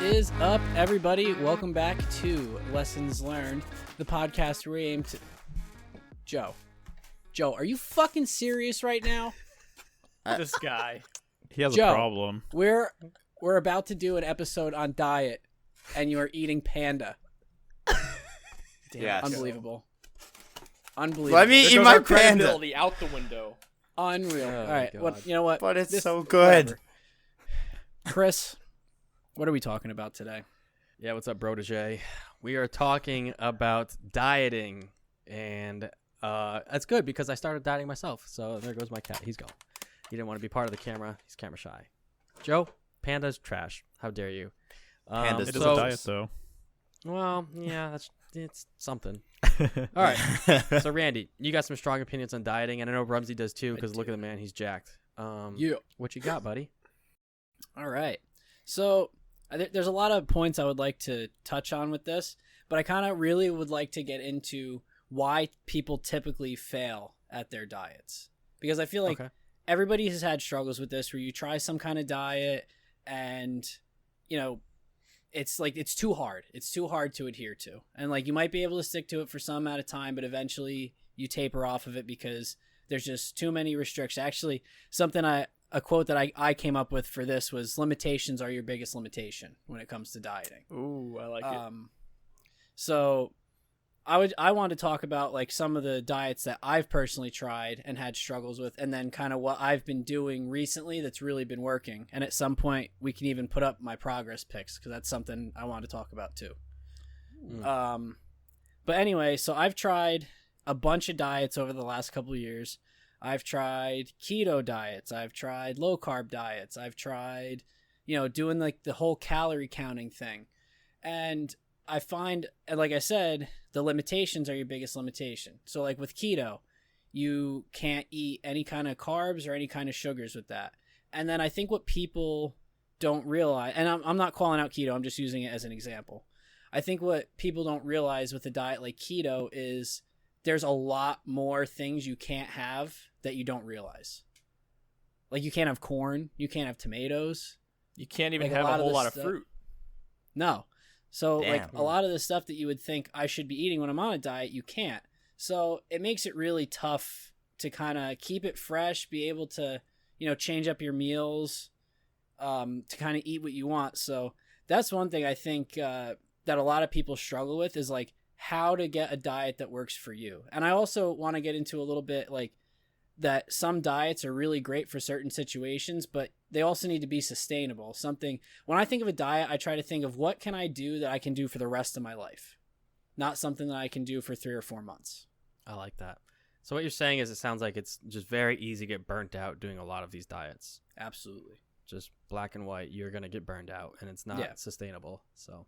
is up, everybody? Welcome back to Lessons Learned, the podcast where we aim to... Joe, are you fucking serious right now? This guy. He has Joe, a problem. We're about to do an episode on diet, and you are eating panda. Damn, Yes. unbelievable. Unbelievable. Let me There eat goes my our panda. credibility out the window. Unreal. Oh, All right, God. well, you know what? But it's This- so good. whatever. Chris, what are we talking about today? Yeah, what's up, Protege? We are talking about dieting, and that's good because I started dieting myself. So there goes my cat. He's gone. He didn't want to be part of the camera. He's camera shy. Joe, panda's trash. How dare you? Panda's It is so- a diet, though. Well, yeah, it's something. All right. So Randy, you got some strong opinions on dieting, and I know Rumsey does too. Because look at the man, he's jacked. Yeah. What you got, buddy? All right. So there's a lot of points I would like to touch on with this, but I kind of really would like to get into why people typically fail at their diets. Because I feel like everybody has had struggles with this where you try some kind of diet and, you know, it's like it's too hard. It's too hard to adhere to. And like you might be able to stick to it for some amount of time, but eventually you taper off of it because there's just too many restrictions. Actually, a quote that I came up with for this was limitations are your biggest limitation when it comes to dieting. Ooh, I like it. So I want to talk about like some of the diets that I've personally tried and had struggles with, and then kind of what I've been doing recently that's really been working. And at some point we can even put up my progress pics because that's something I want to talk about too. But anyway, so I've tried a bunch of diets over the last couple of years. I've tried keto diets. I've tried low carb diets. I've tried, doing like the whole calorie counting thing. And I find, like I said, the limitations are your biggest limitation. So like with keto, you can't eat any kind of carbs or any kind of sugars with that. And then I think what people don't realize, and I'm not calling out keto, I'm just using it as an example. I think what people don't realize with a diet like keto is there's a lot more things you can't have that you don't realize. Like you can't have corn, you can't have tomatoes. You can't even like have a whole this lot of stuff- fruit. No. So Damn. like a lot of the stuff that you would think I should be eating when I'm on a diet, you can't. So it makes it really tough to kind of keep it fresh, be able to, change up your meals, to kind of eat what you want. So that's one thing I think that a lot of people struggle with is like how to get a diet that works for you. And I also want to get into a little bit like that some diets are really great for certain situations, but they also need to be sustainable. When I think of a diet, I try to think of what can I do that I can do for the rest of my life, not something that I can do for 3 or 4 months. I like that. So what you're saying is it sounds like it's just very easy to get burnt out doing a lot of these diets. Absolutely. Just black and white, you're going to get burned out, and it's not sustainable. So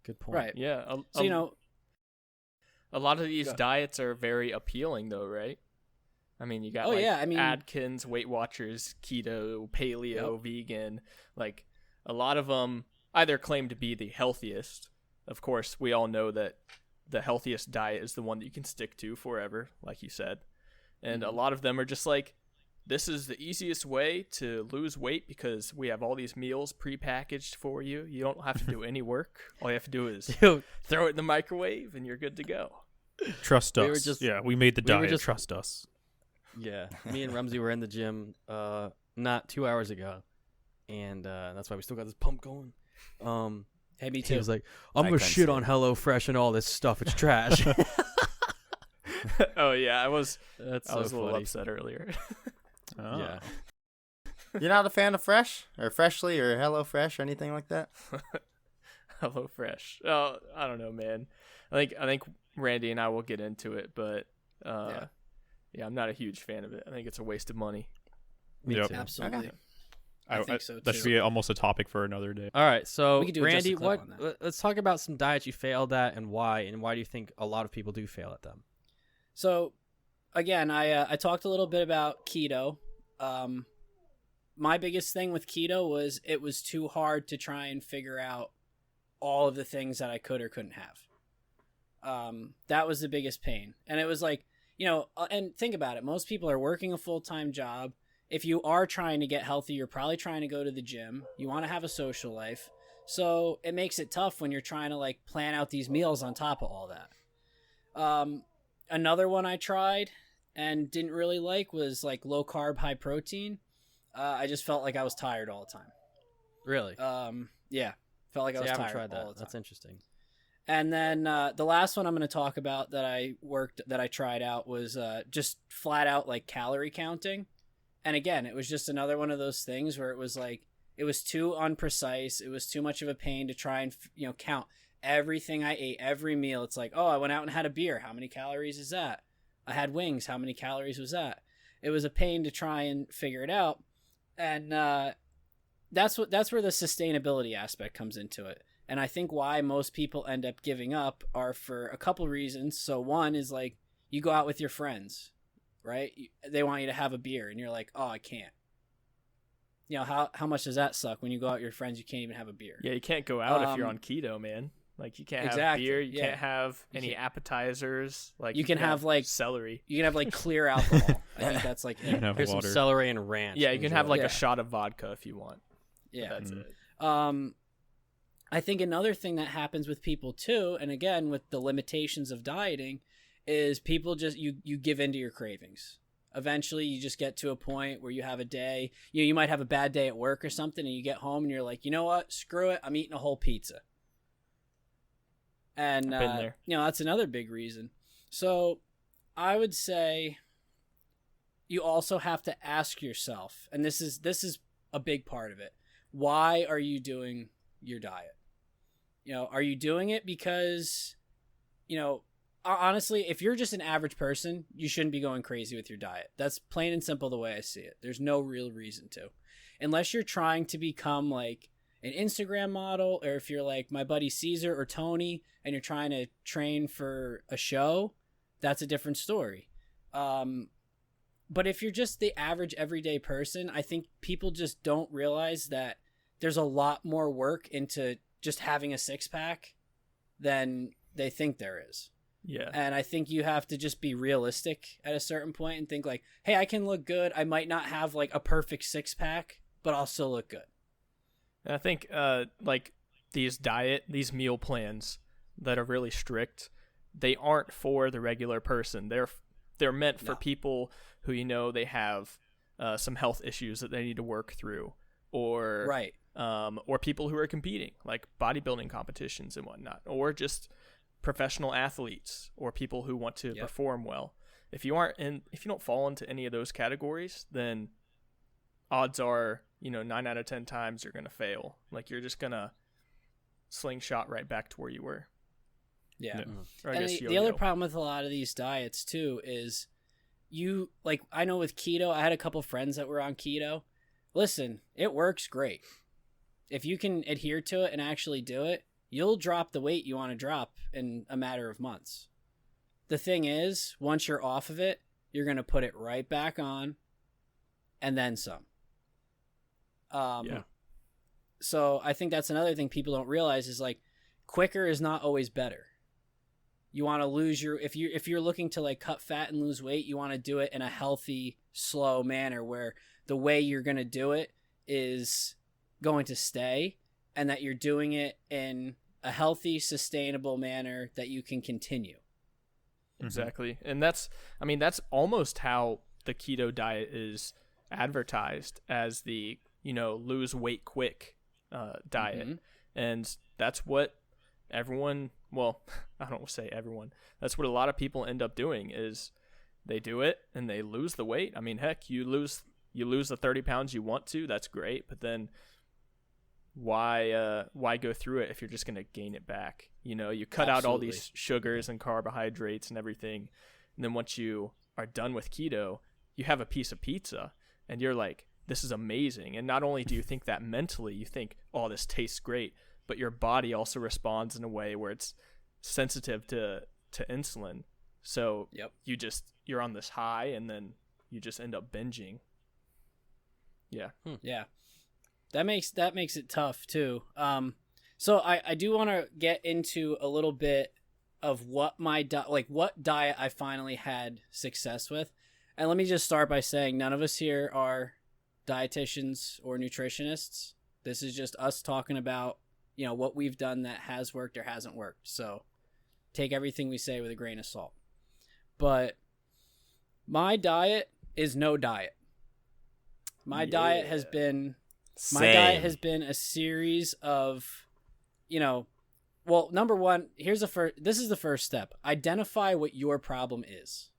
good point. Right. Yeah. So, a lot of these Go. diets are very appealing, though, right? I mean, you got Atkins, Weight Watchers, keto, paleo, vegan. Like a lot of them either claim to be the healthiest. Of course, we all know that the healthiest diet is the one that you can stick to forever, like you said. And a lot of them are just like, this is the easiest way to lose weight because we have all these meals prepackaged for you. You don't have to do any work. All you have to do is Dude, throw it in the microwave and you're good to go. Trust We were us. just- Yeah, we made the we were diet. just- Trust us. yeah. Me and Rumsey were in the gym not 2 hours ago, and that's why we still got this pump going. hey, me He too. was like, I'm I going to couldn't shit say on that. HelloFresh and all this stuff. It's trash. Oh, yeah. I was That's a little funny. upset earlier. Oh. Yeah. You're not a fan of Fresh or Freshly or Hello Fresh or anything like that? Hello Fresh. Oh, I don't know, man. I think Randy and I will get into it, but yeah, I'm not a huge fan of it. I think it's a waste of money. Me Yep. too. Absolutely. Okay. I think so, That too. should be almost a topic for another day. All right, so We could do a Just a Randy, Clip on let's talk about some diets you failed at and why do you think a lot of people do fail at them? So, again, I talked a little bit about keto. My biggest thing with keto was it was too hard to try and figure out all of the things that I could or couldn't have. That was the biggest pain. And it was like, and think about it. Most people are working a full-time job. If you are trying to get healthy, you're probably trying to go to the gym. You want to have a social life. So it makes it tough when you're trying to like plan out these meals on top of all that. Another one I tried and didn't really like was like low carb, high protein. I just felt like I was tired all the time. Really? Yeah. Felt like I was tired tried that. all the time. That's interesting. And then the last one I'm going to talk about that I tried out was just flat out like calorie counting. And again, it was just another one of those things where it was like, it was too unprecise. It was too much of a pain to try and, count everything I ate, every meal. It's like, oh, I went out and had a beer. How many calories is that? I had wings. How many calories was that? It was a pain to try and figure it out. And that's where the sustainability aspect comes into it. And I think why most people end up giving up are for a couple reasons. So one is like, you go out with your friends, right? They want you to have a beer and you're like, oh, I can't. How much does that suck when you go out with your friends, you can't even have a beer? Yeah, you can't go out if you're on keto, man. Like, you can't have beer. You can't have any appetizers. Like, you can have like celery. You can have like clear alcohol. I think that's like You can have Here's water. some celery and ranch. Yeah, you can have like Yeah. a shot of vodka if you want. Yeah. But that's it. I think another thing that happens with people too, and again with the limitations of dieting, is people just you give into your cravings. Eventually, you just get to a point where you have a day. You might have a bad day at work or something, and you get home and you're like, you know what? Screw it. I'm eating a whole pizza. And Been there. that's another big reason. So, I would say you also have to ask yourself, and this is a big part of it. Why are you doing your diet? Are you doing it because, honestly, if you're just an average person, you shouldn't be going crazy with your diet. That's plain and simple the way I see it. There's no real reason to. Unless you're trying to become like an Instagram model, or if you're like my buddy Caesar or Tony and you're trying to train for a show, that's a different story. But if you're just the average everyday person, I think people just don't realize that there's a lot more work into just having a six-pack than they think there is. Yeah. And I think you have to just be realistic at a certain point and think like, hey, I can look good. I might not have like a perfect six-pack, but I'll still look good. And I think like these meal plans that are really strict, they aren't for the regular person. They're meant for people who they have some health issues that they need to work through, or right. Or people who are competing, like bodybuilding competitions and whatnot, or just professional athletes or people who want to perform well. If you don't fall into any of those categories, then odds are 9 out of 10 times you're gonna fail. Like, you're just gonna slingshot right back to where you were. Yeah. Or and the other problem with a lot of these diets too is I know with keto, I had a couple friends that were on keto. Listen, it works great. If you can adhere to it and actually do it, you'll drop the weight you want to drop in a matter of months. The thing is, once you're off of it, you're going to put it right back on and then some. So I think that's another thing people don't realize is like quicker is not always better. You want to lose if you're looking to like cut fat and lose weight, you want to do it in a healthy, slow manner where the way you're going to do it is going to stay, and that you're doing it in a healthy, sustainable manner that you can continue. Exactly. And that's almost how the keto diet is advertised, as the, lose weight quick diet. Mm-hmm. And that's what everyone, well, I don't say everyone, that's what a lot of people end up doing is they do it and they lose the weight. I mean, heck, you lose the 30 pounds you want to, that's great. But then why go through it if you're just going to gain it back? You cut out all these sugars and carbohydrates and everything. And then once you are done with keto, you have a piece of pizza and you're like, this is amazing. And not only do you think that mentally, you think, oh, this tastes great, but your body also responds in a way where it's sensitive to insulin. So you're on this high and then you just end up binging. Yeah. Yeah. That makes it tough too. So I do want to get into a little bit of what what diet I finally had success with. And let me just start by saying none of us here are dietitians or nutritionists. This is just us talking about what we've done that has worked or hasn't worked. So take everything we say with a grain of salt. But my diet is no diet. My diet has been a series of, well, number one, this is the first step. Identify what your problem is.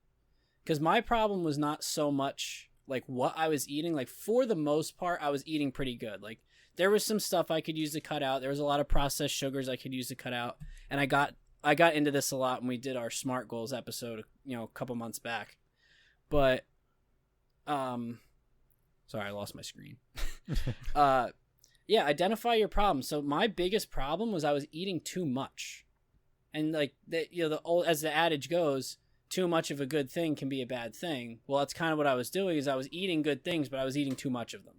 Because my problem was not so much like what I was eating. Like, for the most part, I was eating pretty good. Like, there was some stuff I could use to cut out. There was a lot of processed sugars I could use to cut out. And I got into this a lot when we did our SMART goals episode, a couple months back. But, sorry, I lost my screen. Yeah, identify your problem. So my biggest problem was I was eating too much. And like as the adage goes, too much of a good thing can be a bad thing. Well, that's kind of what I was doing, is I was eating good things, but I was eating too much of them.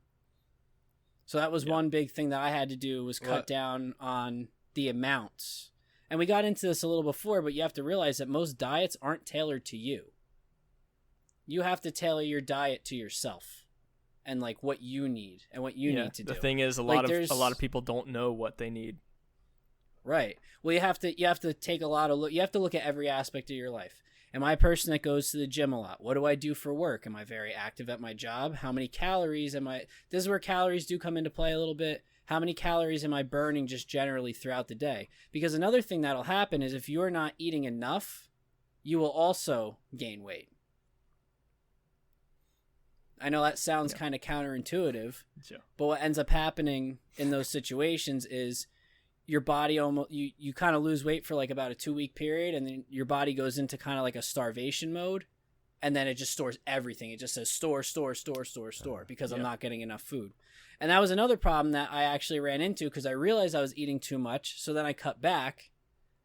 So that was one big thing that I had to do, was cut down on the amounts. And we got into this a little before, but you have to realize that most diets aren't tailored to you. You have to tailor your diet to yourself and like what you need and what you need to do. The thing is, a lot of people don't know what they need. Right. Well, you have to take a lot of you have to look at every aspect of your life. Am I a person that goes to the gym a lot? What do I do for work? Am I very active at my job? How many calories am I? This is where calories do come into play a little bit. How many calories am I burning just generally throughout the day? Because another thing that'll happen is if you're not eating enough, you will also gain weight. I know that sounds kind of counterintuitive, but what ends up happening in those situations is your body you kind of lose weight for like about a 2-week period, and then your body goes into kind of like a starvation mode, and then it just stores everything. It just says store because I'm not getting enough food. And that was another problem that I actually ran into, because I realized I was eating too much. So then I cut back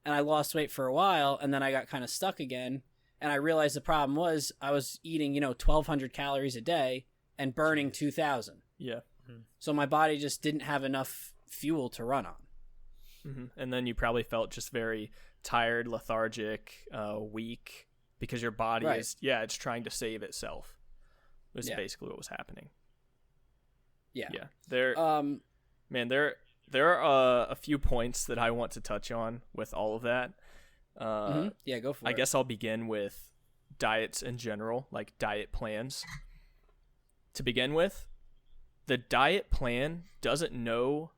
and I lost weight for a while, and then I got kind of stuck again. And I realized the problem was I was eating, 1,200 calories a day and burning 2,000. Yeah. Mm-hmm. So my body just didn't have enough fuel to run on. Mm-hmm. And then you probably felt just very tired, lethargic, weak, because your body it's trying to save itself. Was basically what was happening. Yeah. Yeah. There are a few points that I want to touch on with all of that. Yeah, go for it. I guess I'll begin with diets in general, like diet plans. To begin with, the diet plan doesn't know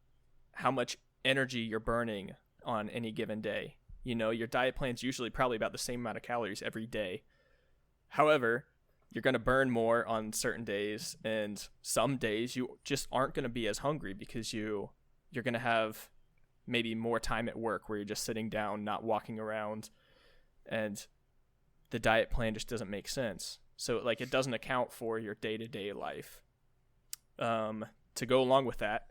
how much energy you're burning on any given day. Your diet plan's usually probably about the same amount of calories every day. However, you're going to burn more on certain days, and some days you just aren't going to be as hungry because you're going to have maybe more time at work where you're just sitting down, not walking around, and the diet plan just doesn't make sense. So like it doesn't account for your day-to-day life. To go along with that,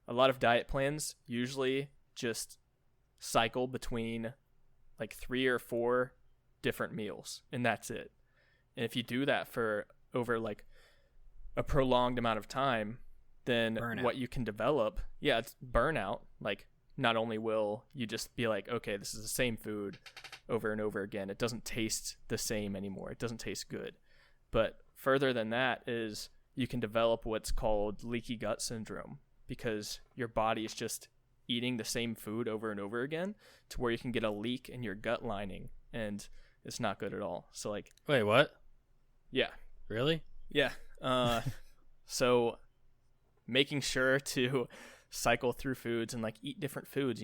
a lot of diet plans usually just cycle between like 3 or 4 different meals, and that's it. And if you do that for over like a prolonged amount of time, then what you can develop, it's burnout. Like, not only will you just be like, okay, this is the same food over and over again. It doesn't taste the same anymore. It doesn't taste good. But further than that is you can develop what's called leaky gut syndrome, because your body is just eating the same food over and over again to where you can get a leak in your gut lining, and it's not good at all. So like, wait, what? Yeah. Really? Yeah. So making sure to cycle through foods and like eat different foods,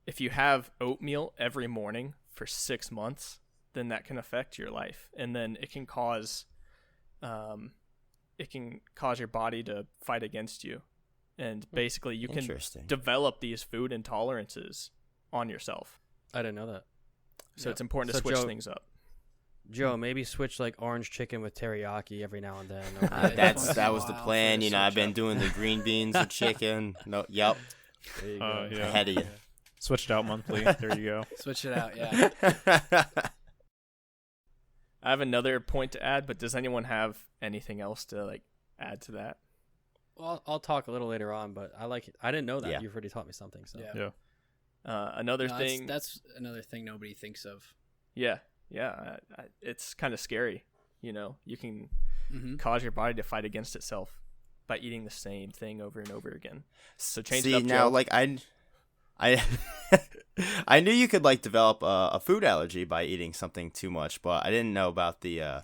if you have oatmeal every morning for 6 months, then that can affect your life, and then it can cause your body to fight against you, and basically you can develop these food intolerances on yourself. I didn't know that. So it's important to switch things up. Joe, maybe switch like orange chicken with teriyaki every now and then. That was the plan. I've been doing the green beans with chicken. No, yep. There you go. Yeah. Ahead of you. Switched out monthly. There you go. Switch it out, yeah. I have another point to add, but does anyone have anything else to like add to that? Well, I'll talk a little later on, but I didn't know that. Yeah. You've already taught me something. So Yeah. Another thing. That's another thing nobody thinks of. Yeah. It's kind of scary. You can cause your body to fight against itself by eating the same thing over and over again. So change it up. Now, Joe. I I knew you could like develop a food allergy by eating something too much, but I didn't know about the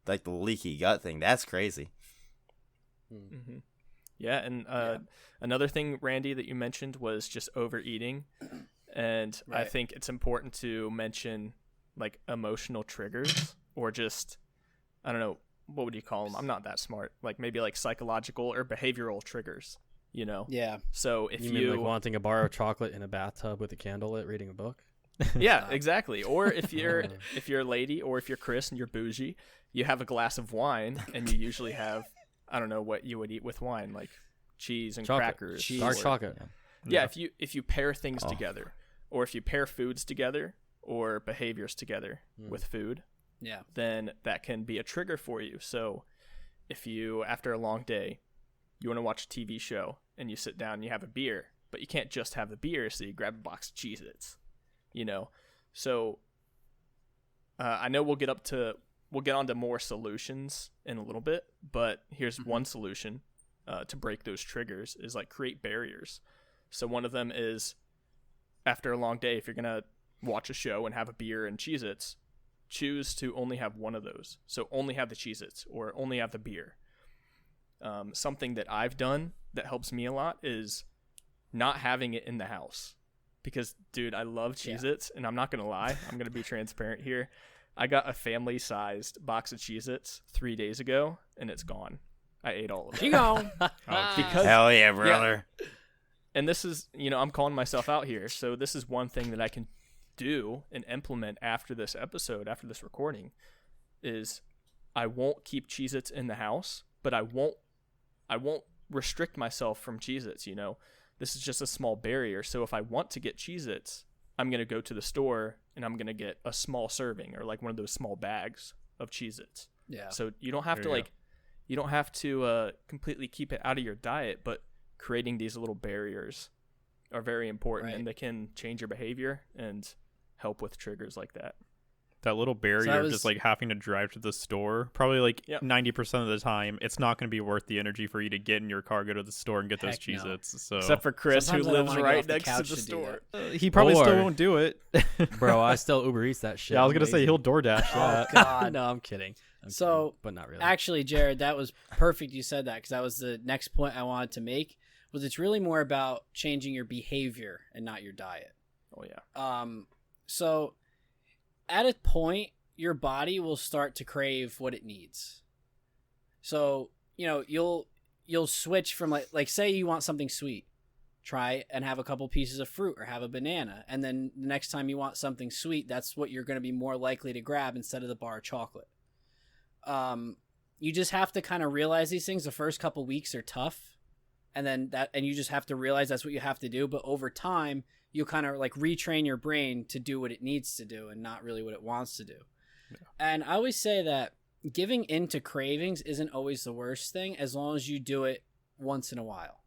like the leaky gut thing. That's crazy. Mm-hmm. Yeah, and another thing, Randy, that you mentioned was just overeating, and right. I think it's important to mention like emotional triggers or just, I don't know, what would you call them? I'm not that smart. Like maybe like psychological or behavioral triggers. You know? Yeah. So if you mean like wanting a bar of chocolate in a bathtub with a candle lit, reading a book? Yeah, exactly. Or if you're a lady, or if you're Chris and you're bougie, you have a glass of wine, and you usually have, I don't know what you would eat with wine, like cheese and crackers, dark chocolate. Yeah, if you pair things together, or if you pair foods together, or behaviors together with food, then that can be a trigger for you. So if you, after a long day, you want to watch a TV show and you sit down and you have a beer, but you can't just have the beer, so you grab a box of Cheez-Its, you know? So I know we'll get on to more solutions in a little bit, but here's one solution to break those triggers is like create barriers. So one of them is, after a long day, if you're going to watch a show and have a beer and Cheez-Its, choose to only have one of those. So only have the Cheez-Its or only have the beer. Something that I've done that helps me a lot is not having it in the house, because dude, I love Cheez-Its, and I'm not going to lie. I'm going to be transparent here. I got a family sized box of Cheez-Its 3 days ago and it's gone. I ate all of it. Because, hell yeah, brother. Yeah, and this is, I'm calling myself out here. So this is one thing that I can do and implement after this episode, after this recording, is I won't keep Cheez-Its in the house, but I won't restrict myself from Cheez-Its, This is just a small barrier. So if I want to get Cheez-Its, I'm going to go to the store and I'm going to get a small serving or like one of those small bags of Cheez-Its. Yeah. So you don't have to completely keep it out of your diet, but creating these little barriers are very important, and they can change your behavior and help with triggers like that. That little barrier of just like having to drive to the store, probably like 90% of the time, it's not going to be worth the energy for you to get in your car, go to the store, and get those Cheez-Its. So. Except for Chris, who lives right next to the store. He probably still won't do it. Bro, I still Uber Eats that shit. Yeah, I was going to say he'll DoorDash that. Oh, God. No, I'm kidding. But not really. Actually, Jared, that was perfect you said that, because that was the next point I wanted to make, was it's really more about changing your behavior and not your diet. Oh, yeah. So at a point, your body will start to crave what it needs. So, you'll switch from like say you want something sweet, try and have a couple pieces of fruit or have a banana. And then the next time you want something sweet, that's what you're going to be more likely to grab instead of the bar of chocolate. You just have to kind of realize these things. The first couple weeks are tough. And you just have to realize that's what you have to do. But over time, you'll kind of like retrain your brain to do what it needs to do and not really what it wants to do. Yeah. And I always say that giving in to cravings isn't always the worst thing, as long as you do it once in a while.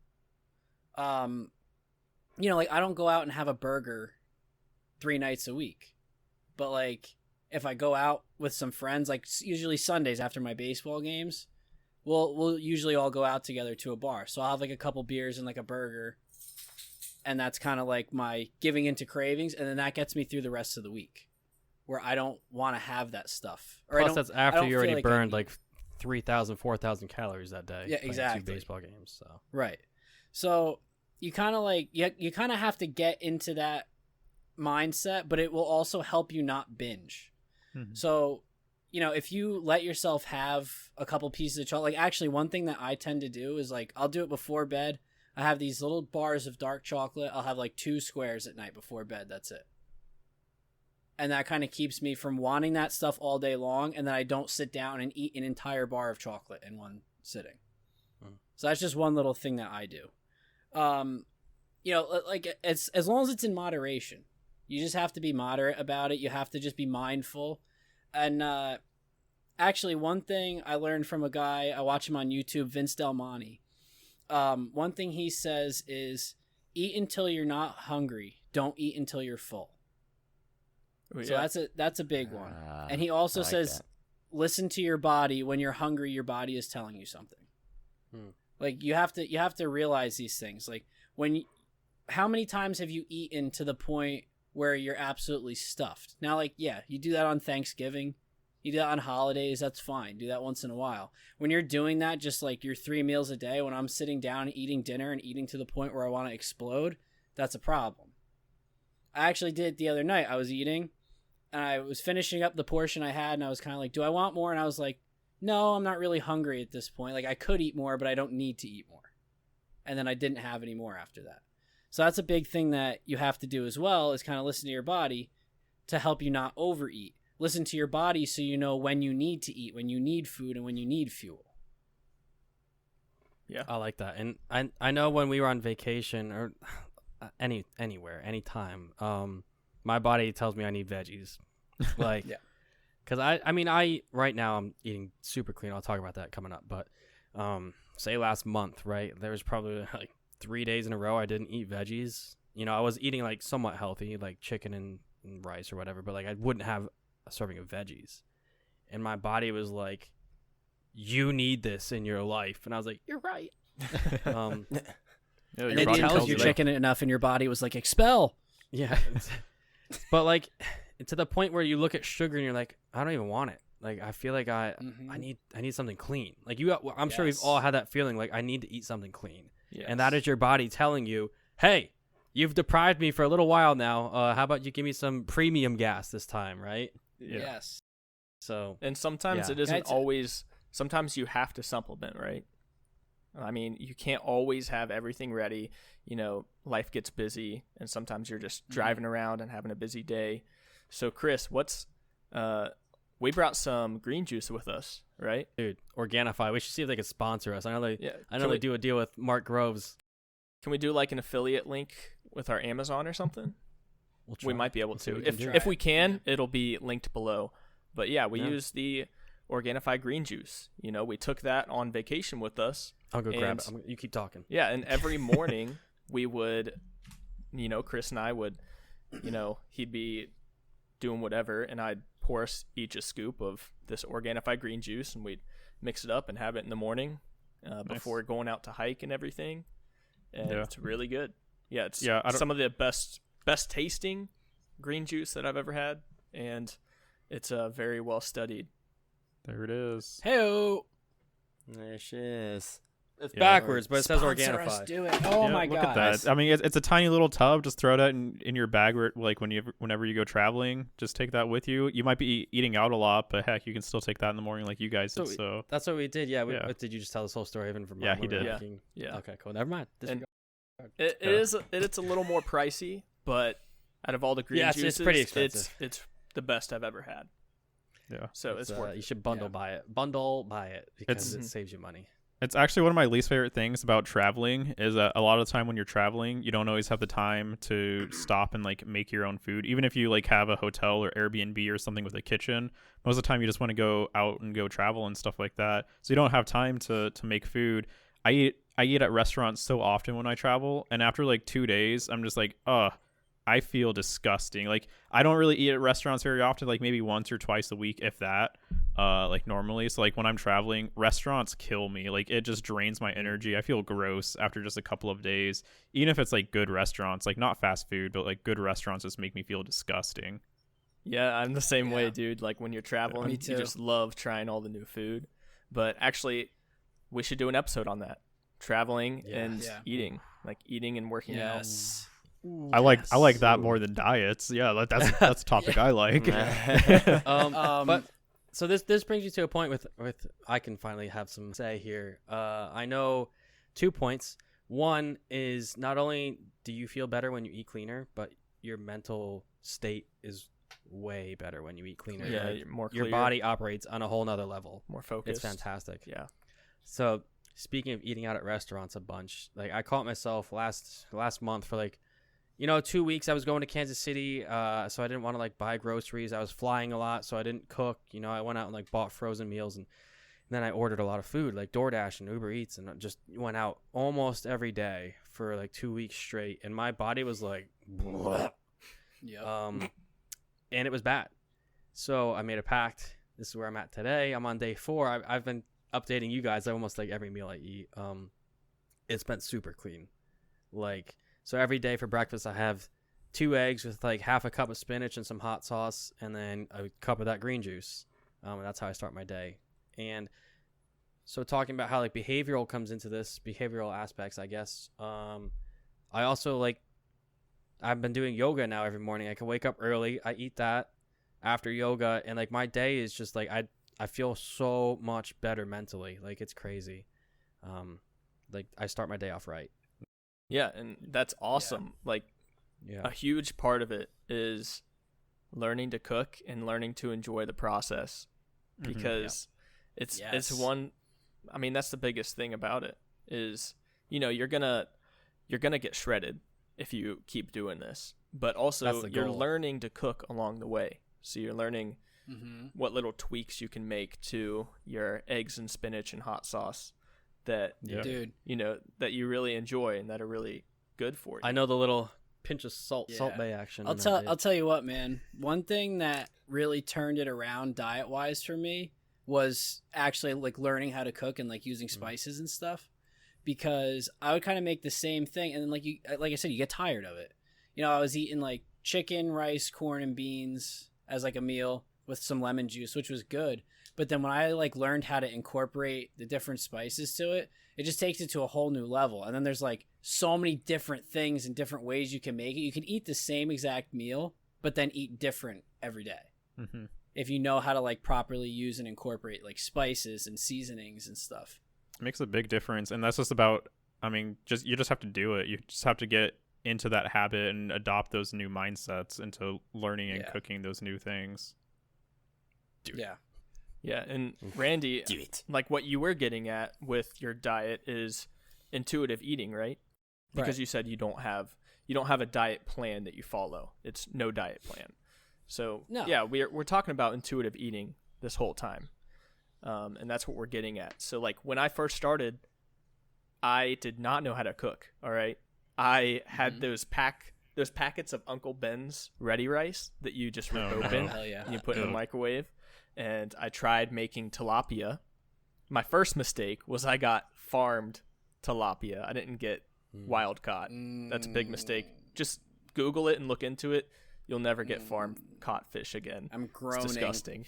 Like I don't go out and have a burger 3 nights a week, but like if I go out with some friends, like usually Sundays after my baseball games, we'll usually all go out together to a bar. So I'll have like a couple beers and like a burger. And that's kind of like my giving into cravings. And then that gets me through the rest of the week where I don't want to have that stuff. Or plus that's after you already burned like 3,000, 4,000 calories that day. Yeah, exactly. 2 baseball games. So. Right. So you kind of like, you kind of have to get into that mindset, but it will also help you not binge. Mm-hmm. So, if you let yourself have a couple pieces of chocolate, like actually one thing that I tend to do is like, I'll do it before bed. I have these little bars of dark chocolate. I'll have like 2 squares at night before bed. That's it. And that kind of keeps me from wanting that stuff all day long. And then I don't sit down and eat an entire bar of chocolate in one sitting. So that's just one little thing that I do. Like as long as it's in moderation, you just have to be moderate about it. You have to just be mindful. And actually one thing I learned from a guy, I watch him on YouTube, Vince Del Monte. One thing he says is eat until you're not hungry. Don't eat until you're full. Oh, yeah. So that's a big one. And he also says, listen to your body. When you're hungry, your body is telling you something. Like you have to realize these things. Like when how many times have you eaten to the point where you're absolutely stuffed? Now, like, yeah, you do that on Thanksgiving. You do that on holidays. That's fine. Do that once in a while. When you're doing that, just like your 3 meals a day, when I'm sitting down and eating dinner and eating to the point where I want to explode, that's a problem. I actually did it the other night. I was eating and I was finishing up the portion I had, and I was kind of like, do I want more? And I was like, no, I'm not really hungry at this point. Like, I could eat more, but I don't need to eat more. And then I didn't have any more after that. So that's a big thing that you have to do as well, is kind of listen to your body to help you not overeat. Listen to your body so you know when you need to eat, when you need food, and when you need fuel. Yeah, I like that. And I know when we were on vacation or anywhere, anytime, my body tells me I need veggies. Like, yeah. Because I right now I'm eating super clean. I'll talk about that coming up. But say last month, right? There was probably like 3 days in a row I didn't eat veggies. You know, I was eating like somewhat healthy, like chicken and rice or whatever, but like I wouldn't have a serving of veggies. And my body was like, you need this in your life. And I was like, you're right. And it tells you chicken enough, and your body was like, expel. Yeah. But like, to the point where you look at sugar and you're like, I don't even want it. Like, I feel like I need something clean. Like I'm sure we've all had that feeling, like I need to eat something clean. Yes. And that is your body telling you, hey, you've deprived me for a little while now. How about you give me some premium gas this time, right? Yeah. Yes. So, and sometimes it isn't always. Sometimes you have to supplement, right? I mean, you can't always have everything ready. You know, life gets busy, and sometimes you're just driving around and having a busy day. So, Chris, we brought some green juice with us, right? Dude, Organifi. We should see if they could sponsor us. I know they do a deal with Mark Groves. Can we do like an affiliate link with our Amazon or something? We might be able to. If we can, it'll be linked below. But yeah, we use the Organifi green juice. You know, we took that on vacation with us. I'll go grab it. You keep talking. Yeah, and every morning we would, Chris and I would, he'd be doing whatever, and I'd pour us each a scoop of this Organifi green juice, and we'd mix it up and have it in the morning before going out to hike and everything. And it's really good. Yeah, it's some of the best tasting green juice that I've ever had, and it's very well studied. There it is. Hey-o. There she is. It's backwards, but it says Organifi. Us, do it. Oh my god! Look at that. I mean, it's a tiny little tub. Just throw that in your bag, like whenever you go traveling. Just take that with you. You might be eating out a lot, but heck, you can still take that in the morning, like you guys did. So that's what we did. Yeah. Did you just tell this whole story even from? Yeah, he did. Yeah. Okay, cool. Never mind. It's a little more pricey, but out of all the green juices, it's pretty expensive. It's the best I've ever had. Yeah. So it's worth it. You should bundle buy it because it saves you money. It's actually one of my least favorite things about traveling is that a lot of the time when you're traveling, you don't always have the time to stop and like make your own food. Even if you like have a hotel or Airbnb or something with a kitchen, most of the time you just want to go out and go travel and stuff like that. So you don't have time to make food. I eat at restaurants so often when I travel, and after like 2 days, I'm just like, I feel disgusting. Like, I don't really eat at restaurants very often, like maybe once or twice a week, if that, like normally. So like when I'm traveling, restaurants kill me. Like, it just drains my energy. I feel gross after just a couple of days, even if it's like good restaurants, like not fast food, but like good restaurants just make me feel disgusting. Yeah, I'm the same way, dude. Like when you're traveling, you just love trying all the new food. But actually, we should do an episode on that. Traveling and eating. Like eating and working out. I like that more than diets. Yeah, that's a topic I like. But so this brings you to a point with I can finally have some say here. I know 2 points. One is not only do you feel better when you eat cleaner, but your mental state is way better when you eat cleaner. Yeah, like, more clear. Your body operates on a whole nother level. More focused. It's fantastic. Yeah. So speaking of eating out at restaurants a bunch, like I caught myself last month for like 2 weeks I was going to Kansas City, so I didn't want to like buy groceries. I was flying a lot, so I didn't cook. I went out and like bought frozen meals, and then I ordered a lot of food like DoorDash and Uber Eats, and just went out almost every day for like 2 weeks straight, and my body was like, and it was bad. So I made a pact. This is where I'm at today. I'm on day 4. I've been updating you guys almost like every meal I eat. It's been super clean, like. So every day for breakfast, I have 2 eggs with like half a cup of spinach and some hot sauce, and then a cup of that green juice. And that's how I start my day. And so talking about how like behavioral comes into this, behavioral aspects, I guess. I also I've been doing yoga now every morning. I can wake up early. I eat that after yoga, and like my day is just like I feel so much better mentally. Like it's crazy. Like I start my day off right. Yeah, and that's awesome. Like a huge part of it is learning to cook and learning to enjoy the process, because it's one. I mean, that's the biggest thing about it is, you're gonna get shredded if you keep doing this, but also you're learning to cook along the way. So you're learning what little tweaks you can make to your eggs and spinach and hot sauce that that you really enjoy and that are really good for you. I know the little pinch of Salt Bay action. I'll tell you what, man. One thing that really turned it around diet wise for me was actually like learning how to cook and like using spices and stuff, because I would kind of make the same thing, and then like I said, you get tired of it. I was eating like chicken, rice, corn, and beans as like a meal with some lemon juice, which was good. But then when I like learned how to incorporate the different spices to it, it just takes it to a whole new level. And then there's like so many different things and different ways you can make it. You can eat the same exact meal, but then eat different every day. If you know how to like properly use and incorporate like spices and seasonings and stuff. It makes a big difference. And that's just about, you just have to do it. You just have to get into that habit and adopt those new mindsets into learning and cooking those new things. Yeah, and Randy, like what you were getting at with your diet is intuitive eating, right? Because you said you don't have a diet plan that you follow. It's no diet plan. So we're talking about intuitive eating this whole time, and that's what we're getting at. So like when I first started, I did not know how to cook. All right, I had those packets of Uncle Ben's ready rice that you just rip open and you put in the microwave. And I tried making tilapia. My first mistake was I got farmed tilapia. I didn't get wild caught. That's a big mistake. Just Google it and look into it. You'll never get farmed caught fish again. I'm groaning. It's disgusting.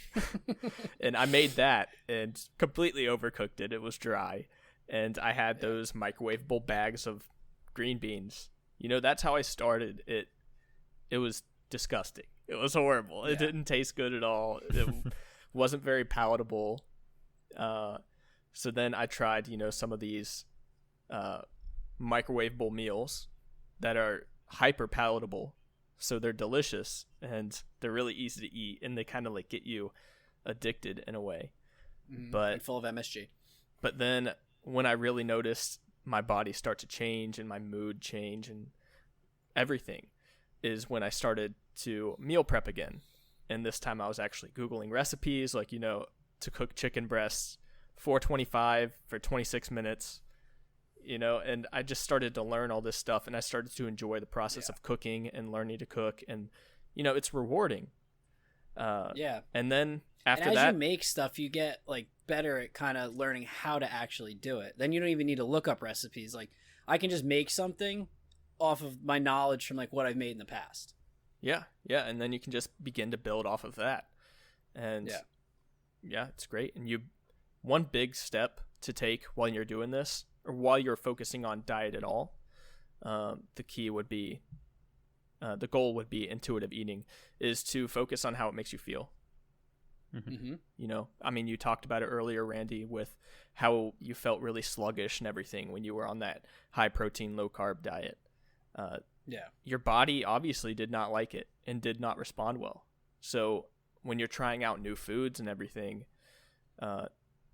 And I made that and completely overcooked it. It was dry. And I had those microwavable bags of green beans. That's how I started. It was disgusting. It was horrible. It didn't taste good at all. It wasn't very palatable. So then I tried, some of these microwavable meals that are hyper palatable. So they're delicious and they're really easy to eat, and they kind of like get you addicted in a way. But and full of MSG. But then when I really noticed my body start to change and my mood change and everything is when I started to meal prep again. And this time I was actually Googling recipes, like, to cook chicken breasts, 425 for 26 minutes, and I just started to learn all this stuff, and I started to enjoy the process of cooking and learning to cook, and, it's rewarding. And then after as you make stuff, you get like better at kind of learning how to actually do it. Then you don't even need to look up recipes. Like I can just make something off of my knowledge from like what I've made in the past. Yeah, and then you can just begin to build off of that. And it's great. And one big step to take while you're doing this, or while you're focusing on diet at all, the key would be, the goal would be intuitive eating, is to focus on how it makes you feel. You talked about it earlier, Randy, with how you felt really sluggish and everything when you were on that high protein, low carb diet. Your body obviously did not like it and did not respond well. So when you're trying out new foods and everything,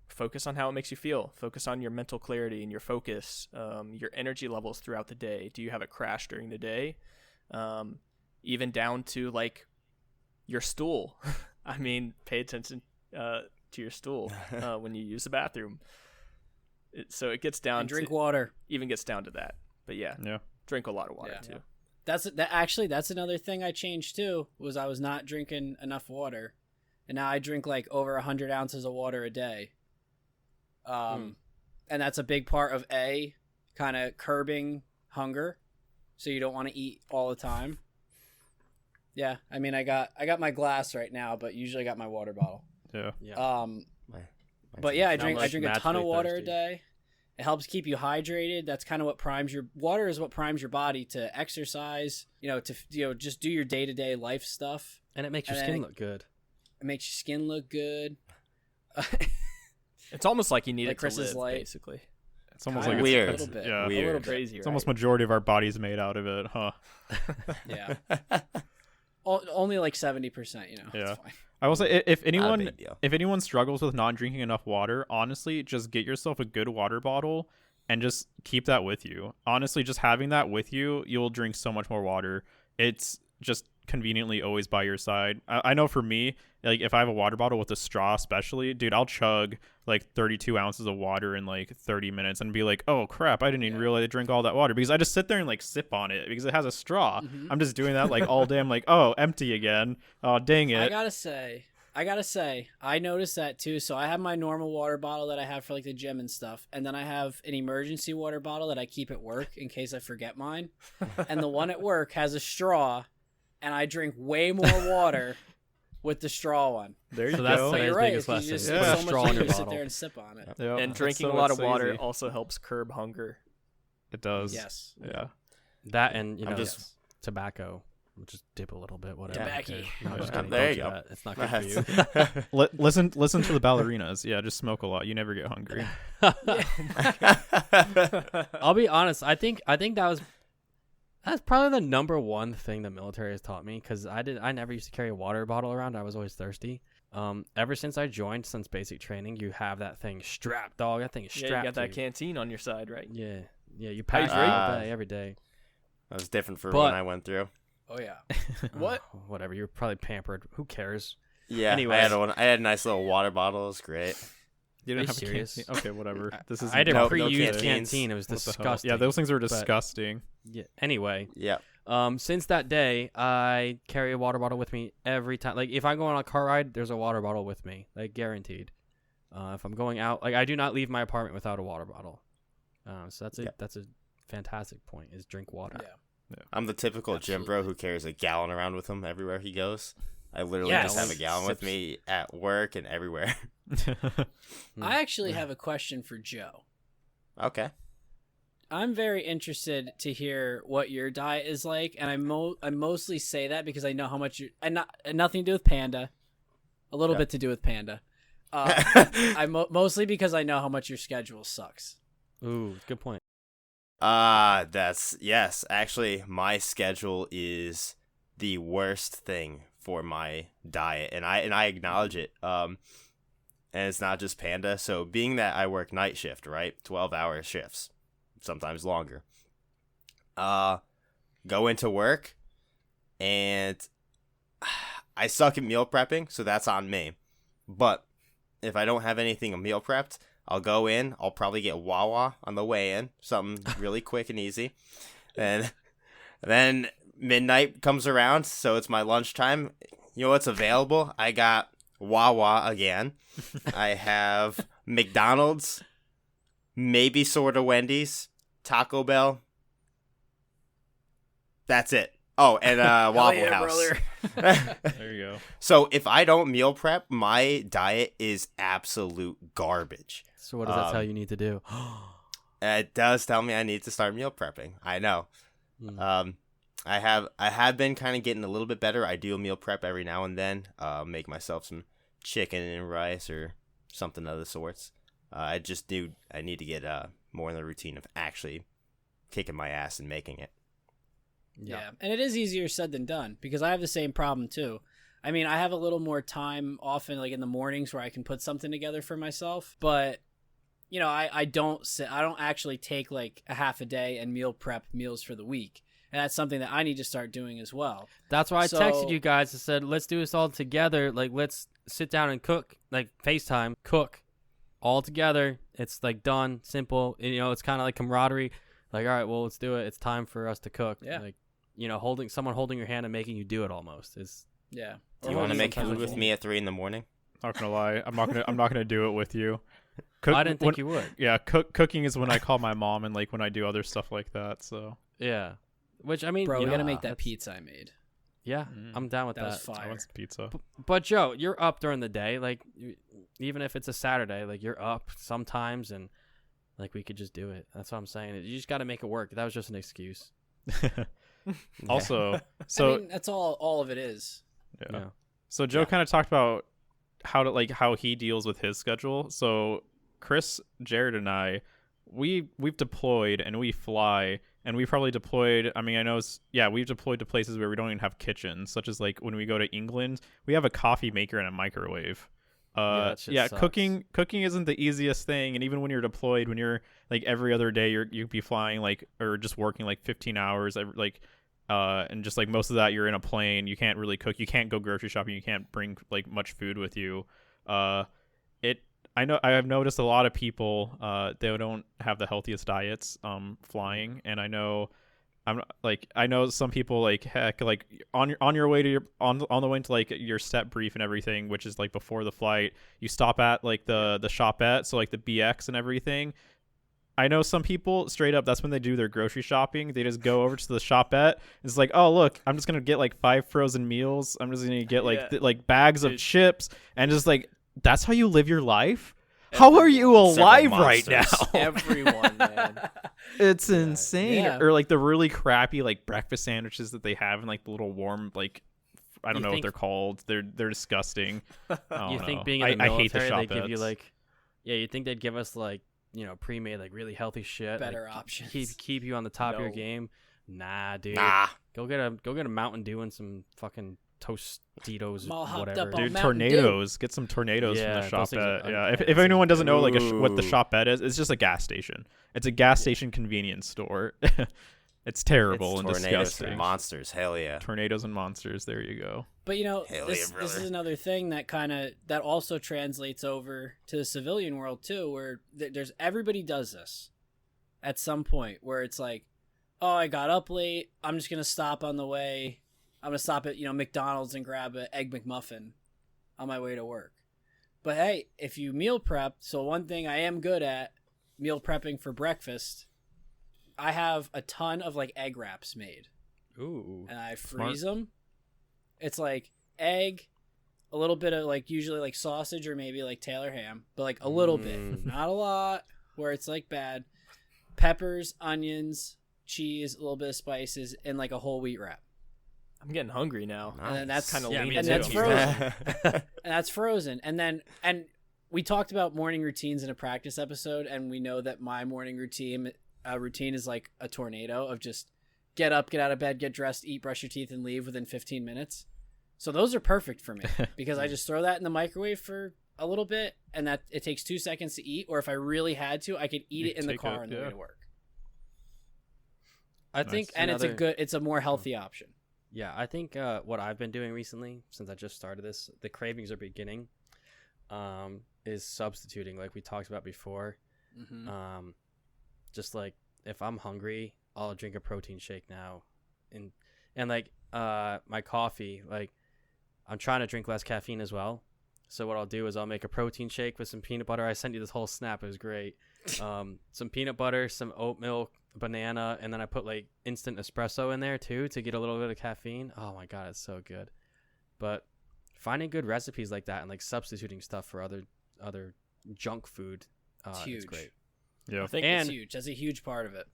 focus on how it makes you feel. Focus on your mental clarity and your focus, your energy levels throughout the day. Do you have a crash during the day? Even down to like your stool. Pay attention to your stool when you use the bathroom. So it gets down and drink water. Even gets down to that. But drink a lot of water too. That's another thing I changed too, was I was not drinking enough water, and now I drink like over 100 ounces of water a day. And that's a big part of kind of curbing hunger, so you don't want to eat all the time. Yeah, I mean, I got my glass right now, but usually I got my water bottle. Yeah. But yeah, I drink a ton of water thirsty. a day. It helps keep you hydrated. That's kind of what primes your water is what primes your body to exercise, just do your day-to-day life stuff. And it makes your skin look good. It makes your skin look good. It's almost like you need Like it to Chris's live, light. basically. It's almost Kinda like weird. A little bit. Yeah. A Weird. little bit. Crazy, It's right? almost majority of our body's made out of it, huh? Yeah. Only like 70%, you know. Yeah. It's fine. I will say, if Not a anyone big deal. if anyone struggles with not drinking enough water, honestly, just get yourself a good water bottle and just keep that with you. Honestly, just having that with you, you'll drink so much more water. It's just conveniently always by your side. I know for me, like if I have a water bottle with a straw especially, dude, I'll chug like 32 ounces of water in like 30 minutes and be like, oh crap, I didn't even realize I drink all that water, because I just sit there and like sip on it because it has a straw. I'm just doing that like all day. I'm like, oh, empty again. Oh, dang it. I gotta say, I noticed that too. So I have my normal water bottle that I have for like the gym and stuff, and then I have an emergency water bottle that I keep at work in case I forget mine. And the one at work has a straw, and I drink way more water with the straw one. There you So that's go. So today's you're right. biggest 'Cause you lesson. just Yeah. put Put so a much straw in in, your you sit bottle. there and sip on it. Yeah, And that's drinking so- a lot it's of so water easy. also helps curb hunger. It does. Yes. Yeah. That and I'm just- tobacco. Just dip a little bit, whatever. Tobacco. No, I'm just kidding. There Don't you do go. that. It's not good for you. Listen to the ballerinas. Yeah, just smoke a lot. You never get hungry. I'll be honest. I think that's probably the number one thing the military has taught me, because I never used to carry a water bottle around. I was always thirsty. Ever since I joined, since basic training, you have that thing strapped, dog. That thing is strapped. Yeah, you got that to you. canteen on your side, right? Yeah, you pack it Hydrate. all day, every day. That was different for But- when I went through. Oh yeah. What? Whatever. You're probably pampered. Who cares? Yeah, Anyway. I had a nice little water bottle. It was great. You Are you didn't have a serious? canteen? Okay, whatever. This is I had a No pre-used canteens. canteen. It was What the hell? disgusting. Yeah, those things are disgusting. Yeah. Anyway, Yeah. since that day, I carry a water bottle with me every time. Like if I go on a car ride, there's a water bottle with me, like guaranteed. If I'm going out, like I do not leave my apartment without a water bottle. So that's a fantastic point. Is drink water. Yeah. I'm the typical gym bro who carries a gallon around with him everywhere he goes. I literally just have a gallon with me at work and everywhere. I actually have a question for Joe. Okay. I'm very interested to hear what your diet is like, and I mostly say that because I know how much nothing to do with Panda, a little bit to do with Panda. Mostly because I know how much your schedule sucks. Ooh, good point. Yes. Actually, my schedule is the worst thing for my diet, and I acknowledge it. And it's not just Panda. So being that I work night shift, right, 12-hour shifts, sometimes longer. Go into work, and I suck at meal prepping, so that's on me. But if I don't have anything meal prepped, I'll go in. I'll probably get Wawa on the way in, something really quick and easy. And then midnight comes around, so it's my lunchtime. You know what's available? I got Wawa again. I have McDonald's, maybe sort of Wendy's, Taco Bell. That's it. Oh, and Waffle House. There you go. So if I don't meal prep, my diet is absolute garbage. So what does that tell you need to do? It does tell me I need to start meal prepping. I know. I have been kind of getting a little bit better. I do meal prep every now and then. Make myself some chicken and rice or something of the sorts. I need to get more in the routine of actually kicking my ass and making it. Yeah, and it is easier said than done because I have the same problem too. I mean, I have a little more time often, like in the mornings, where I can put something together for myself. But you know, I don't actually take like a half a day and meal prep meals for the week, and that's something that I need to start doing as well. That's why I texted you guys and said, let's do this all together. Like, let's sit down and cook, like FaceTime, cook all together. It's like done, simple. You know, it's kind of like camaraderie. Like, all right, well, let's do it. It's time for us to cook. Yeah. Like, you know, someone holding your hand and making you do it almost is. Yeah. Do you want to make food with me at 3 a.m? Not gonna lie, I'm not gonna do it with you. I didn't think you would. Yeah, cooking is when I call my mom and like when I do other stuff like that. So Yeah. Which I mean, bro, we gotta make that that's- pizza I made. Yeah, I'm down with That that. was fire. I want some pizza. But Joe, you're up during the day, like even if it's a Saturday, like you're up sometimes, and like we could just do it. That's what I'm saying. You just got to make it work. That was just an excuse. Also, so I mean, that's all of it is. yeah. So Joe kind of talked about how he deals with his schedule. So Chris, Jared, and I, we've deployed and we fly, and we probably deployed. I mean, I know, we've deployed to places where we don't even have kitchens, such as like when we go to England, we have a coffee maker and a microwave. That shit sucks. Cooking isn't the easiest thing, and even when you're deployed, when you're like every other day, you'd be flying like or just working like 15 hours, and just like most of that you're in a plane. You can't really cook. You can't go grocery shopping. You can't bring like much food with you. I know I have noticed a lot of people they don't have the healthiest diets flying, and I know some people like heck like on your way to on the way to like your step brief and everything, which is like before the flight, you stop at like the shopette, so like the BX and everything. I know some people straight up, that's when they do their grocery shopping. They just go over to the shopette. It's like, oh look, I'm just gonna get like 5 frozen meals. I'm just gonna get like like bags of chips, and just like that's how you live your life. How are you alive right now? Everyone, man. It's insane. Yeah. Or like the really crappy like breakfast sandwiches that they have in like the little warm like I don't know what they're called. They're disgusting. You think being in the I hate the military, they give you shopettes. like, you think they'd give us like pre-made like really healthy shit, Better like, options. keep you on the top of your No. game. Nah, dude. Nah. Go get a Mountain Dew and some fucking Tostitos, I'm all hopped whatever. up on Dude, Mountain Dew. tornadoes. Get some tornadoes Yeah, from the those things are shopette. Yeah, unhealthy. if anyone doesn't know like what the Ooh. shopette is, it's just a gas station. It's a gas station convenience store. It's terrible and Tornadoes disgusting. and monsters. Hell yeah. Tornadoes and monsters. There you go. But Hell this yeah, is brother. another thing that also translates over to the civilian world too, where there's everybody does this at some point, where it's like, oh, I got up late, I'm just gonna stop on the way. I'm gonna stop at McDonald's and grab an egg McMuffin on my way to work. But hey, if you meal prep, so one thing I am good at meal prepping for breakfast, I have a ton of like egg wraps made. Ooh. And I freeze them. It's like egg, a little bit of like usually like sausage or maybe like Taylor ham, but like a little bit, not a lot, where it's like bad. Peppers, onions, cheese, a little bit of spices, and like a whole wheat wrap. I'm getting hungry now. And then that's kind of me and too. that's frozen. And that's frozen. And we talked about morning routines in a practice episode, and we know that my morning routine is like a tornado of just get up, get out of bed, get dressed, eat, brush your teeth, and leave within 15 minutes. So those are perfect for me because I just throw that in the microwave for a little bit, and that it takes 2 seconds to eat. Or if I really had to, I could eat it in the car on the way to work. I think, And it's a more healthy option. Yeah, I think what I've been doing recently, since I just started this, the cravings are beginning, is substituting, like we talked about before. Mm-hmm. Just like if I'm hungry, I'll drink a protein shake now, and like my coffee, like I'm trying to drink less caffeine as well. So what I'll do is I'll make a protein shake with some peanut butter. I sent you this whole snap; it was great. Some peanut butter, some oat milk, banana, and then I put like instant espresso in there too to get a little bit of caffeine. Oh my god, it's so good. But finding good recipes like that and like substituting stuff for other junk food, It's it's huge. great. Yeah. I think It's huge. That's a huge part of it.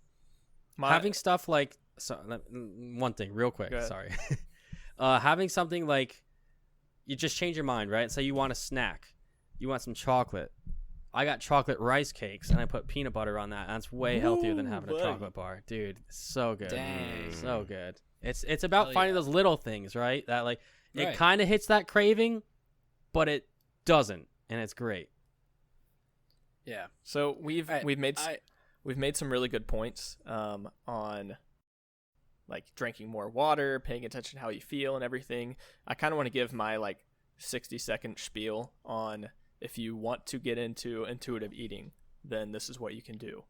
Having stuff like one thing real quick, Go ahead. sorry. Having something like you just change your mind, right? Say you want a snack, you want some chocolate. I got chocolate rice cakes and I put peanut butter on that, and it's way healthier than having a buddy. chocolate bar, dude. So good. Dang. So good. It's about Hell finding yeah. those little things, right? That like it Right. kind of hits that craving, but it doesn't, and it's great. Yeah. So we've made some really good points on like drinking more water, paying attention to how you feel and everything. I kind of want to give my like 60-second spiel on if you want to get into intuitive eating, then this is what you can do.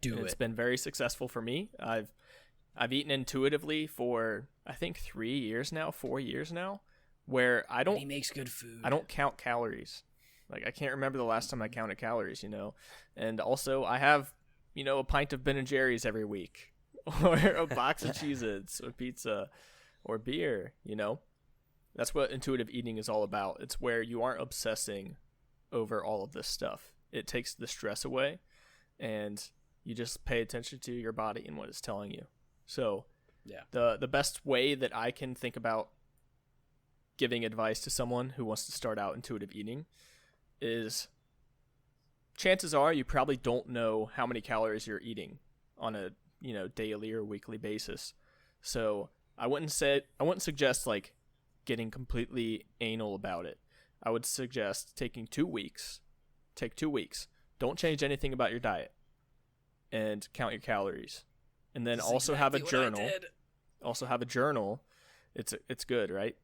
It's been very successful for me. I've eaten intuitively for I think 4 years now, where He makes good food. I don't count calories. Like, I can't remember the last time I counted calories, And also, I have, a pint of Ben & Jerry's every week. or a box of Cheez-Its or pizza or beer, That's what intuitive eating is all about. It's where you aren't obsessing over all of this stuff. It takes the stress away, and you just pay attention to your body and what it's telling you. So the best way that I can think about giving advice to someone who wants to start out intuitive eating is chances are you probably don't know how many calories you're eating on a daily or weekly basis. So I wouldn't suggest like getting completely anal about it. I would suggest taking 2 weeks. Take 2 weeks. Don't change anything about your diet and count your calories. And then also have a journal. Also have a journal. It's good, right?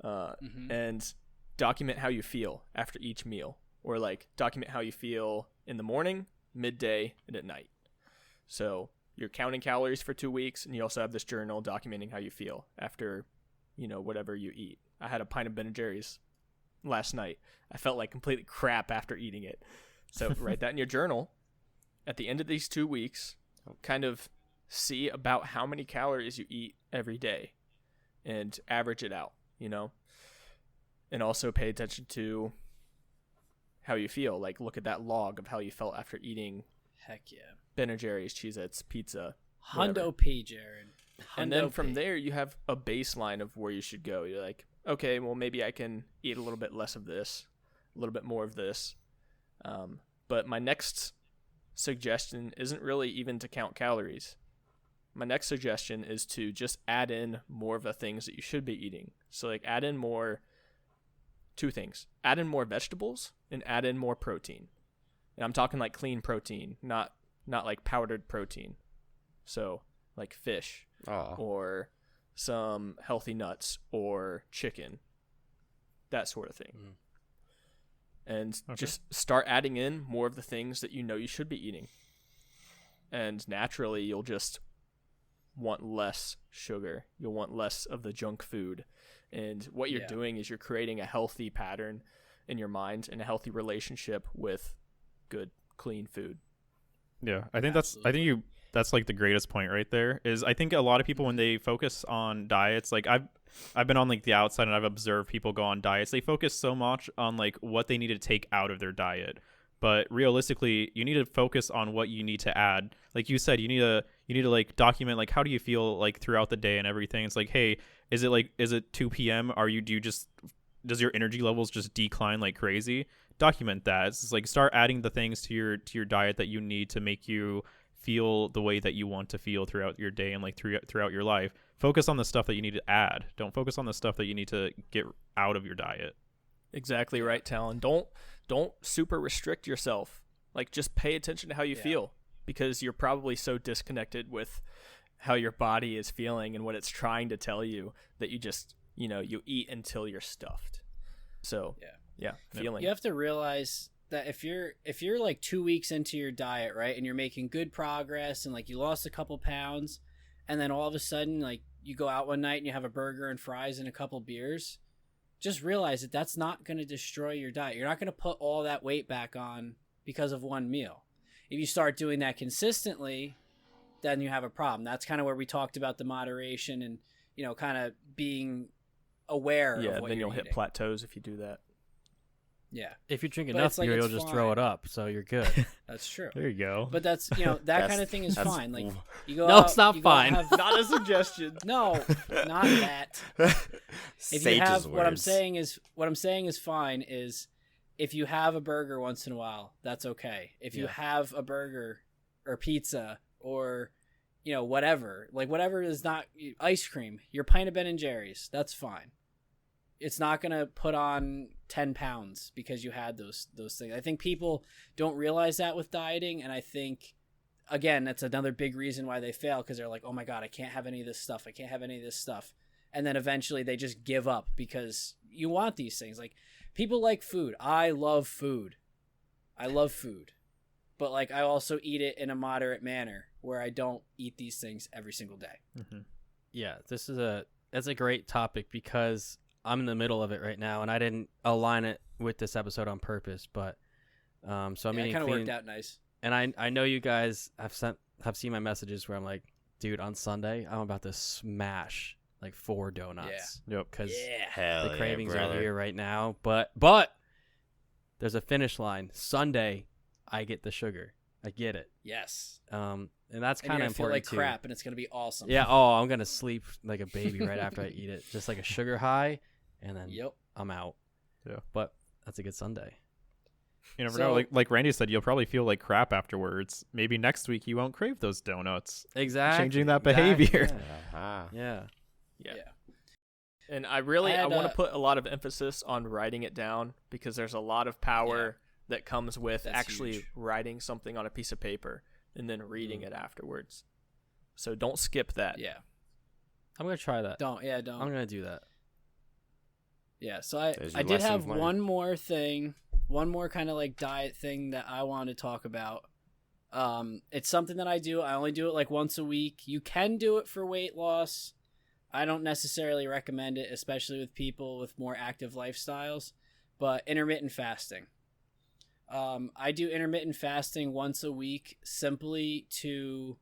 And document how you feel after each meal, or like document how you feel in the morning, midday, and at night. So you're counting calories for 2 weeks, and you also have this journal documenting how you feel after, whatever you eat. I had a pint of Ben & Jerry's last night. I felt like completely crap after eating it. So write that in your journal. At the end of these 2 weeks, kind of see about how many calories you eat every day and average it out, and also pay attention to how you feel. Like look at that log of how you felt after eating Ben & Jerry's, Cheez-Its, pizza. Hundo P, Jared. And then from there, you have a baseline of where you should go. You're like, okay, well, maybe I can eat a little bit less of this, a little bit more of this. But my next suggestion isn't really even to count calories. My next suggestion is to just add in more of the things that you should be eating. So like add in two things. Add in more vegetables and add in more protein. And I'm talking like clean protein, not like powdered protein. So like fish or some healthy nuts or chicken, that sort of thing. And just start adding in more of the things that you should be eating. And naturally, you'll just want less sugar. You'll want less of the junk food. And what you're doing is you're creating a healthy pattern in your mind and a healthy relationship with good, clean food. Yeah, I think that's like the greatest point right there. Is I think a lot of people, when they focus on diets, like I've been on like the outside and I've observed people go on diets, they focus so much on like what they need to take out of their diet. But realistically, you need to focus on what you need to add. Like you said, you need to like document like how do you feel like throughout the day and everything. It's like, hey, is it 2 p.m.? Does your energy levels just decline like crazy? Document that. It's like start adding the things to your diet that you need to make you feel the way that you want to feel throughout your day and like throughout your life. Focus on the stuff that you need to add. Don't focus on the stuff that you need to get out of your diet. Exactly right, Talon. Don't super restrict yourself. Like just pay attention to how you feel, because you're probably so disconnected with how your body is feeling and what it's trying to tell you that you just, you eat until you're stuffed. So, feeling. You have to realize that if you're like 2 weeks into your diet, right, and you're making good progress and like you lost a couple pounds, and then all of a sudden like you go out one night and you have a burger and fries and a couple beers, just realize that that's not going to destroy your diet. You're not going to put all that weight back on because of one meal. If you start doing that consistently, then you have a problem. That's kind of where we talked about the moderation and, kind of being aware of what then you're you'll eating. hit plateaus if you do that. Yeah. If you drink enough beer, you'll just throw it up, so you're good. That's true. There you go. But that's, that kind of thing is fine. Like you go No, out, it's not fine. Not a suggestion. No, not that. If you have what I'm saying is fine is if you have a burger once in a while, that's okay. If you have a burger or pizza or whatever, like whatever is not ice cream, your pint of Ben & Jerry's, that's fine. It's not going to put on 10 pounds because you had those things. I think people don't realize that with dieting. And I think, again, that's another big reason why they fail, because they're like, oh my God, I can't have any of this stuff. I can't have any of this stuff. And then eventually they just give up because you want these things. Like people like food. I love food. But like I also eat it in a moderate manner where I don't eat these things every single day. Mm-hmm. Yeah, that's a great topic because I'm in the middle of it right now, and I didn't align it with this episode on purpose, but so I'm eating it kind of clean, worked out nice. And I know you guys have seen my messages where I'm like, dude, on Sunday, I'm about to smash like 4 donuts. Yeah. Yep. Because Hell the cravings yeah, are brother. here right now. But there's a finish line. Sunday, I get the sugar. I get it. Yes. And that's And kind you're of gonna feel important like too. crap, and it's gonna be awesome. Yeah. Oh, I'm gonna sleep like a baby right after I eat it. Just like a sugar high, and then Yep. I'm out. Yeah. But that's a good Sunday. You never So- know. Like Randy said, you'll probably feel like crap afterwards. Maybe next week you won't crave those donuts. Exactly. Changing that Exactly. behavior. Ah. Yeah. Yeah. Yeah. And I had, want to put a lot of emphasis on writing it down because there's a lot of power that comes with That's actually huge. writing something on a piece of paper and then reading it afterwards. So don't skip that. Yeah. I'm gonna try that. Don't. I'm gonna do that. Yeah. So There's your I did have lesson learned. one more thing, one more kind of like diet thing that I want to talk about. It's something that I do. I only do it like once a week. You can do it for weight loss. I don't necessarily recommend it, especially with people with more active lifestyles, but intermittent fasting. I do intermittent fasting once a week simply to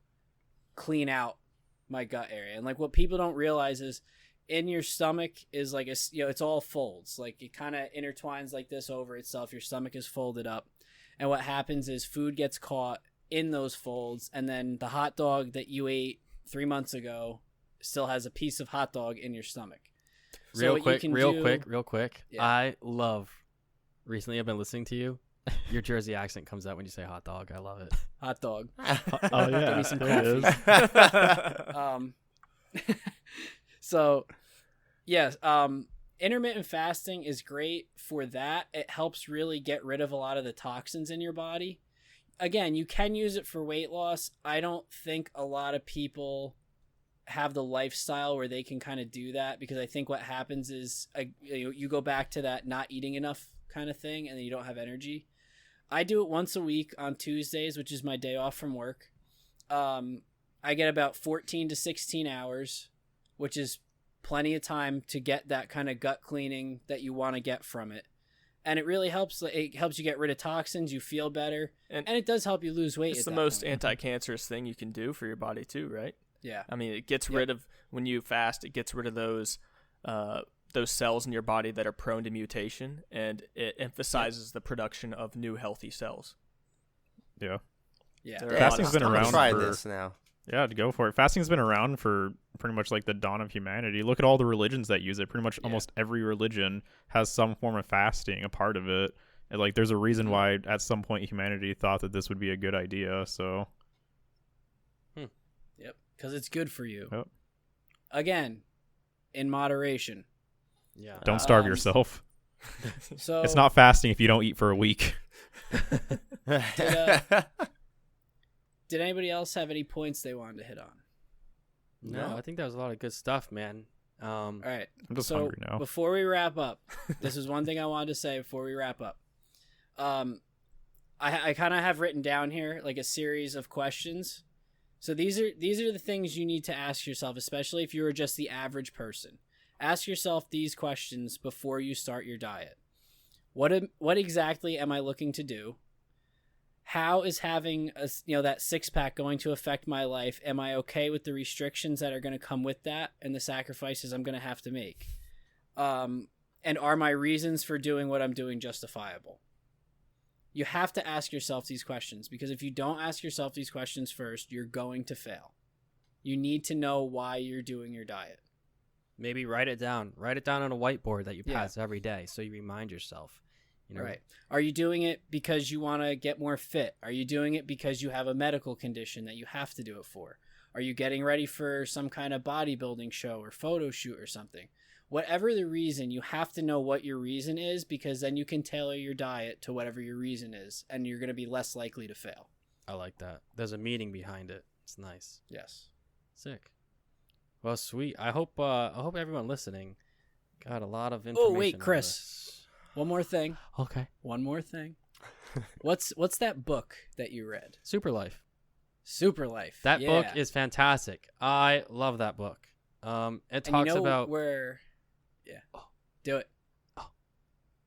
clean out my gut area. And like what people don't realize is in your stomach is like it's all folds. Like it kind of intertwines like this over itself. Your stomach is folded up. And what happens is food gets caught in those folds, and then the hot dog that you ate 3 months ago still has a piece of hot dog in your stomach. So Real what quick. you can do- Yeah. I love. Recently, I've been listening to you. Your Jersey accent comes out when you say hot dog. I love it. hot dog. Oh yeah. Give me some there it coffee. is. So yes, intermittent fasting is great for that. It helps really get rid of a lot of the toxins in your body. Again, you can use it for weight loss. I don't think a lot of people have the lifestyle where they can kind of do that, because I think what happens is you go back to that not eating enough kind of thing, and then you don't have energy. I do it once a week on Tuesdays, which is my day off from work. I get about 14 to 16 hours, which is plenty of time to get that kind of gut cleaning that you want to get from it. And it really helps. It helps you get rid of toxins. You feel better. And it does help you lose weight. It's at the that most point. anti-cancerous thing you can do for your body too, right? Yeah. I mean, it gets rid of, when you fast, it gets rid of those cells in your body that are prone to mutation, and it emphasizes the production of new healthy cells. Yeah. Yeah. There are a lot Fasting's of been I'm around gonna try for this now. Yeah, to go for it. Fasting's been around for pretty much like the dawn of humanity. Look at all the religions that use it. Pretty much almost every religion has some form of fasting a part of it. And like there's a reason why at some point humanity thought that this would be a good idea. So Yep. Because it's good for you. Yep. Again, in moderation. Yeah. don't starve Um, yourself. So It's not fasting if you don't eat for a week. Did anybody else have any points they wanted to hit on? No, I think that was a lot of good stuff, man. All right. I'm just So hungry now. before we wrap up, this is one thing I wanted to say before we wrap up. I kind of have written down here like a series of questions. So these are the things you need to ask yourself, especially if you're just the average person. Ask yourself these questions before you start your diet. What exactly am I looking to do? How is having that six-pack going to affect my life? Am I okay with the restrictions that are going to come with that and the sacrifices I'm going to have to make? And are my reasons for doing what I'm doing justifiable? You have to ask yourself these questions, because if you don't ask yourself these questions first, you're going to fail. You need to know why you're doing your diet. Maybe write it down. Write it down on a whiteboard that you pass every day, so you remind yourself. You know? Right. Are you doing it because you want to get more fit? Are you doing it because you have a medical condition that you have to do it for? Are you getting ready for some kind of bodybuilding show or photo shoot or something? Whatever the reason, you have to know what your reason is, because then you can tailor your diet to whatever your reason is, and you're going to be less likely to fail. I like that. There's a meaning behind it. It's nice. Yes. Sick. Well, sweet. I hope everyone listening got a lot of information. Oh, wait, out of Chris. this. One more thing. Okay. One more thing. What's that book that you read? Super Life. Super Life. That Yeah. book is fantastic. I love that book. It And talks you know about where. Yeah. Oh. Do it. Oh.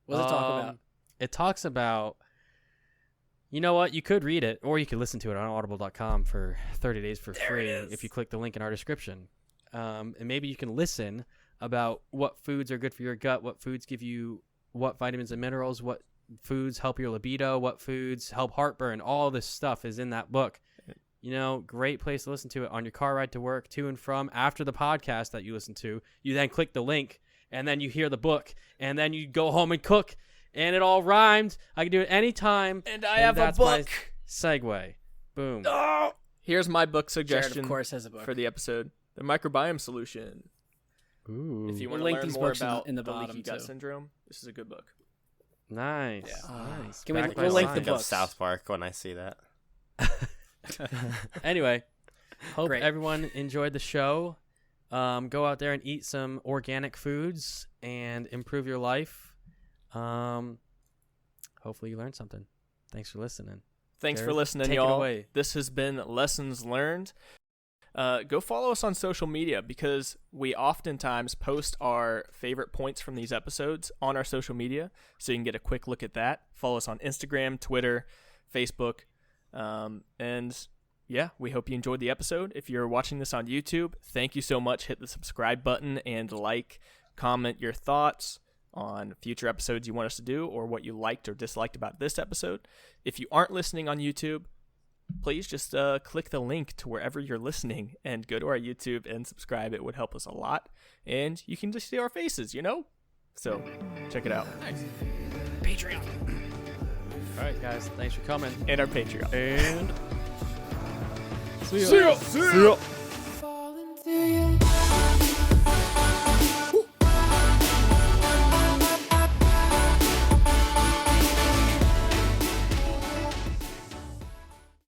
What's it talk about? It talks about You know what? You could read it, or you could listen to it on audible.com for 30 days for free if you click the link in our description. And maybe you can listen about what foods are good for your gut, what foods give you what vitamins and minerals, what foods help your libido, what foods help heartburn. All this stuff is in that book. You know, great place to listen to it on your car ride to work, to and from, after the podcast that you listen to. You then click the link, and then you hear the book, and then you go home and cook. And it all rhymed. I can do it anytime. And I have a book. My segue. Boom. Oh! Here's my book suggestion. Jared, of course, has a book for the episode: The Microbiome Solution. Ooh. If you want to learn more about in the leaky gut syndrome, this is a good book. Nice. Yeah. Nice. We'll link the book. South Park when I see that. Anyway, hope everyone enjoyed the show. Go out there and eat some organic foods and improve your life. Hopefully you learned something. Thanks for listening. Thanks for listening, y'all. This has been Lessons Learned. Go follow us on social media because we oftentimes post our favorite points from these episodes on our social media, so you can get a quick look at that. Follow us on Instagram, Twitter, Facebook, and yeah, we hope you enjoyed the episode. If you're watching this on YouTube, thank you so much. Hit the subscribe button and comment your thoughts on future episodes you want us to do or what you liked or disliked about this episode. If you aren't listening on YouTube, please just click the link to wherever you're listening and go to our YouTube and subscribe. It would help us a lot. And you can just see our faces, you know? So check it out. Nice. Patreon. All right, guys. Thanks for coming. And our Patreon. And see ya.